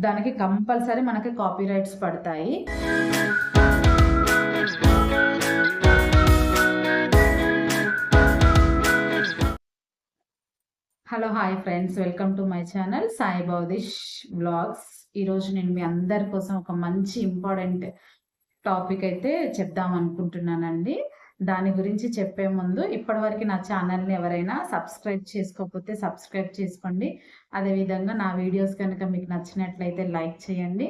దానికి కంపల్సరీ మనకి కాపీరైట్స్ పడతాయి. Hello hi friends, welcome to my channel Sai Bhavadeesh vlogs. ఈరోజు నేను మీ అందరి కోసం ఒక మంచి ఇంపార్టెంట్ టాపిక్ అయితే చెప్దాం అనుకుంటున్నానండి. దాని గురించి చెప్పే ముందు ఇప్పటివరకు నా ఛానల్ని ఎవరైనా సబ్స్క్రైబ్ చేసుకోకపోతే సబ్స్క్రైబ్ చేసుకోండి. అదేవిధంగా నా వీడియోస్ కనుక మీకు నచ్చినట్లయితే లైక్ చేయండి,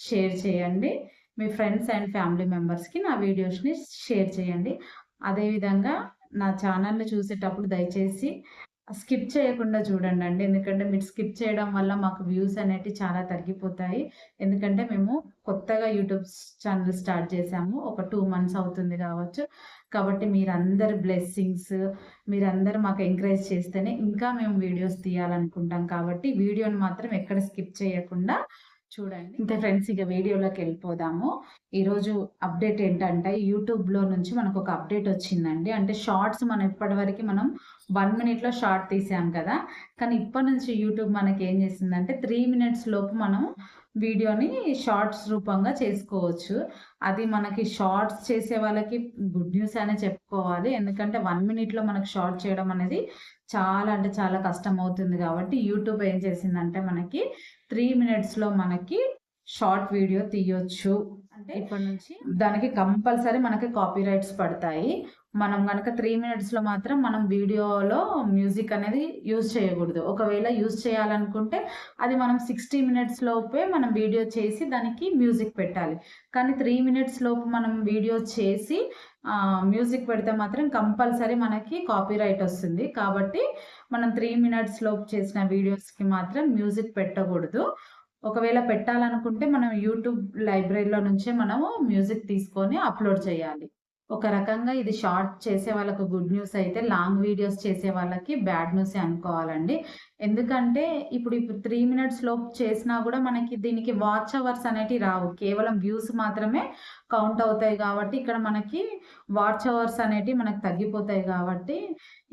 షేర్ చేయండి. మీ ఫ్రెండ్స్ అండ్ ఫ్యామిలీ మెంబర్స్కి నా వీడియోస్ని షేర్ చేయండి. అదేవిధంగా నా ఛానల్ని చూసేటప్పుడు దయచేసి స్కిప్ చేయకుండా చూడండి. ఎందుకంటే మీరు స్కిప్ చేయడం వల్ల మాకు వ్యూస్ అనేటివి చాలా తగ్గిపోతాయి. ఎందుకంటే మేము కొత్తగా యూట్యూబ్ ఛానల్ స్టార్ట్ చేసాము. ఒక 2 మంత్స్ అవుతుంది కావచ్చు. కాబట్టి మీరందరి బ్లెస్సింగ్స్, మీరందరూ మాకు ఎంకరేజ్ చేస్తేనే ఇంకా మేము వీడియోస్ తీయాలనుకుంటాం. కాబట్టి వీడియోని మాత్రం ఎక్కడ స్కిప్ చేయకుండా చూడండి. ఇంతే ఫ్రెండ్స్, ఇక వీడియోలోకి వెళ్ళిపోదాము. ఈరోజు అప్డేట్ ఏంటంటే యూట్యూబ్లో నుంచి మనకు ఒక అప్డేట్ వచ్చిందండి. అంటే షార్ట్స్ మనం ఇప్పటివరకు మనం 1 మినిట్లో షార్ట్ తీసాం కదా, కానీ ఇప్పటి నుంచి యూట్యూబ్ మనకి ఏం చేసిందంటే 3 మినిట్స్ లోపు మనం వీడియోని షార్ట్స్ రూపంగా చేసుకోవచ్చు. అది మనకి షార్ట్స్ చేసే వాళ్ళకి గుడ్ న్యూస్ అనే చెప్పుకోవాలి. ఎందుకంటే 1 మినిట్లో మనకు షార్ట్ చేయడం అనేది చాలా అంటే చాలా కష్టం అవుతుంది. కాబట్టి యూట్యూబ్ ఏం చేసిందంటే మనకి 3 మినిట్స్లో మనకి షార్ట్ వీడియో తీయొచ్చు. అంటే ఇప్పటి నుంచి దానికి కంపల్సరీ మనకి కాపీరైట్స్ పడతాయి. మనం కనుక 3 మినిట్స్లో మాత్రం మనం వీడియోలో మ్యూజిక్ అనేది యూజ్ చేయకూడదు. ఒకవేళ యూజ్ చేయాలనుకుంటే అది మనం 60 మినిట్స్ లోపే మనం వీడియో చేసి దానికి మ్యూజిక్ పెట్టాలి. కానీ 3 మినిట్స్ లోపు మనం వీడియో చేసి మ్యూజిక్ పెడితే మాత్రం కంపల్సరీ మనకి కాపీరైట్ వస్తుంది. కాబట్టి మనం 3 మినిట్స్ లోపు చేసిన వీడియోస్కి మాత్రం మ్యూజిక్ పెట్టకూడదు. ఒకవేళ పెట్టాలనుకుంటే మనం యూట్యూబ్ లైబ్రరీలో నుంచే మనము మ్యూజిక్ తీసుకొని అప్లోడ్ చేయాలి. ఒక రకంగా ఇది షార్ట్ చేసే వాళ్ళకు గుడ్ న్యూస్ అయితే, లాంగ్ వీడియోస్ చేసే వాళ్ళకి బ్యాడ్ న్యూసే అనుకోవాలండి. ఎందుకంటే ఇప్పుడు 3 మినిట్స్ లోపు చేసినా కూడా మనకి దీనికి వాచ్ అవర్స్ అనేటివి రావు. కేవలం వ్యూస్ మాత్రమే కౌంట్ అవుతాయి. కాబట్టి ఇక్కడ మనకి వాచ్ అవర్స్ అనేటివి మనకు తగ్గిపోతాయి. కాబట్టి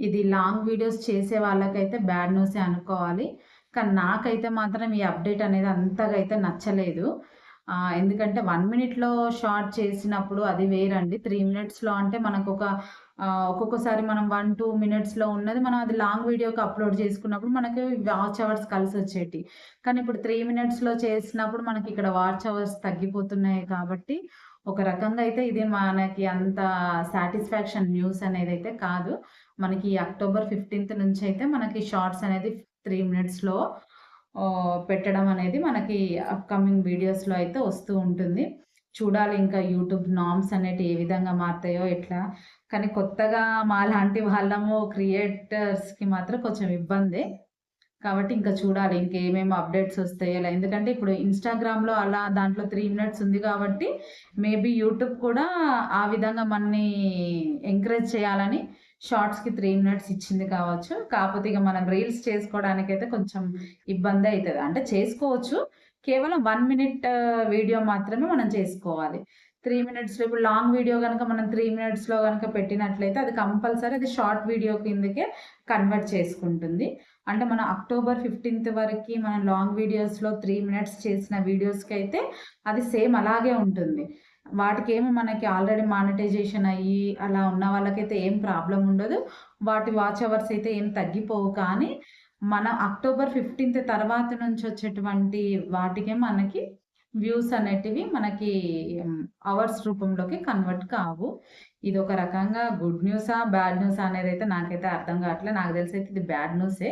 ఇది లాంగ్ వీడియోస్ చేసే వాళ్ళకైతే బ్యాడ్ న్యూసే అనుకోవాలి. కానీ నాకైతే మాత్రం ఈ అప్డేట్ అనేది అంతగా అయితే నచ్చలేదు. ఎందుకంటే 1 మినిట్లో షార్ట్ చేసినప్పుడు అది వేరండి. 3 మినిట్స్లో అంటే మనకు ఒక్కొక్కసారి మనం 1, 2 మినిట్స్లో ఉన్నది మనం అది లాంగ్ వీడియోకి అప్లోడ్ చేసుకున్నప్పుడు మనకి వాచ్ అవర్స్ కలిసి వచ్చేటి. కానీ ఇప్పుడు 3 మినిట్స్లో చేసినప్పుడు మనకి ఇక్కడ వాచ్ అవర్స్ తగ్గిపోతున్నాయి. కాబట్టి ఒక రకంగా అయితే ఇది మనకి అంత సాటిస్ఫాక్షన్ న్యూస్ అనేది అయితే కాదు. మనకి అక్టోబర్ 15th నుంచి అయితే మనకి షార్ట్స్ అనేది 3 మినిట్స్లో పెట్టడం అనేది మనకి అప్కమింగ్ వీడియోస్లో అయితే వస్తూ ఉంటుంది. చూడాలి ఇంకా యూట్యూబ్ నార్మ్స్ అనేటివి ఏ విధంగా మారుతాయో ఎట్లా. కానీ కొత్తగా మాలాంటి వాళ్ళము క్రియేటర్స్కి మాత్రం కొంచెం ఇబ్బంది. కాబట్టి ఇంకా చూడాలి ఇంకేమేమి అప్డేట్స్ వస్తాయో. ఎందుకంటే ఇప్పుడు ఇన్స్టాగ్రామ్లో అలా దాంట్లో 3 మినిట్స్ ఉంది కాబట్టి మేబీ యూట్యూబ్ కూడా ఆ విధంగా మనని ఎంకరేజ్ చేయాలని షార్ట్స్కి 3 మినిట్స్ ఇచ్చింది కావచ్చు. కాకపోతే ఇక మనం రీల్స్ చేసుకోవడానికైతే కొంచెం ఇబ్బంది అవుతుంది. అంటే చేసుకోవచ్చు, కేవలం 1 మినిట్ వీడియో మాత్రమే మనం చేసుకోవాలి. 3 మినిట్స్లో ఇప్పుడు లాంగ్ వీడియో కనుక మనం 3 మినిట్స్లో కనుక పెట్టినట్లయితే అది కంపల్సరీ అది షార్ట్ వీడియో కిందకే కన్వర్ట్ చేసుకుంటుంది. అంటే మన అక్టోబర్ 15th వరకు మనం లాంగ్ వీడియోస్లో 3 మినిట్స్ చేసిన వీడియోస్కి అయితే అది సేమ్ అలాగే ఉంటుంది. వాటికేమో మనకి ఆల్రెడీ మానిటైజేషన్ అయ్యి అలా ఉన్న వాళ్ళకైతే ఏం ప్రాబ్లం ఉండదు. వాటి వాచ్ అవర్స్ అయితే ఏం తగ్గిపోవు. కానీ మన అక్టోబర్ 15th తర్వాత నుంచి వచ్చేటువంటి వాటికే మనకి వ్యూస్ అనేటివి మనకి అవర్స్ రూపంలోకి కన్వర్ట్ కావు. ఇది ఒక రకంగా గుడ్ న్యూసా బ్యాడ్ న్యూసా అనేది అయితే నాకైతే అర్థం కావట్లేదు. నాకు తెలిసి అయితే ఇది బ్యాడ్ న్యూసే.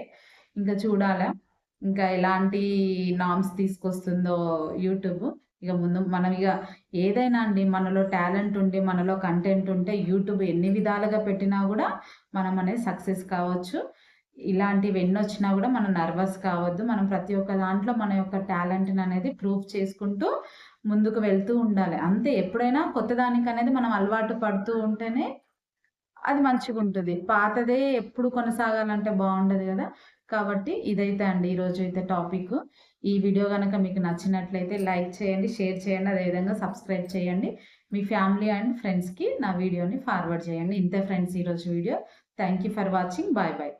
ఇంకా చూడాలా ఇంకా ఎలాంటి నార్మ్స్ తీసుకొస్తుందో యూట్యూబ్. ఇక ముందు మనం ఏదైనా అండి మనలో టాలెంట్ ఉండి మనలో కంటెంట్ ఉంటే యూట్యూబ్ ఎన్ని విధాలుగా పెట్టినా కూడా మనం అనేది సక్సెస్ కావచ్చు. ఇలాంటివి ఎన్ని వచ్చినా కూడా మనం నర్వస్ కావద్దు. మనం ప్రతి ఒక్క దాంట్లో మన యొక్క టాలెంట్ని అనేది ప్రూవ్ చేసుకుంటూ ముందుకు వెళ్తూ ఉండాలి. అంతే, ఎప్పుడైనా కొత్త దానికి అనేది మనం అలవాటు పడుతూ ఉంటేనే అది మంచిగా ఉంటుంది. పాతదే ఎప్పుడు కొనసాగాలంటే బాగుండదు కదా. కాబట్టి ఇదైతే అండి ఈరోజు అయితే టాపిక్. ఈ వీడియో కనుక మీకు నచ్చినట్లయితే లైక్ చేయండి, షేర్ చేయండి, అదేవిధంగా సబ్స్క్రైబ్ చేయండి. మీ ఫ్యామిలీ అండ్ ఫ్రెండ్స్కి నా వీడియోని ఫార్వర్డ్ చేయండి. ఇంతే ఫ్రెండ్స్ ఈరోజు వీడియో. Thank you for watching. Bye bye.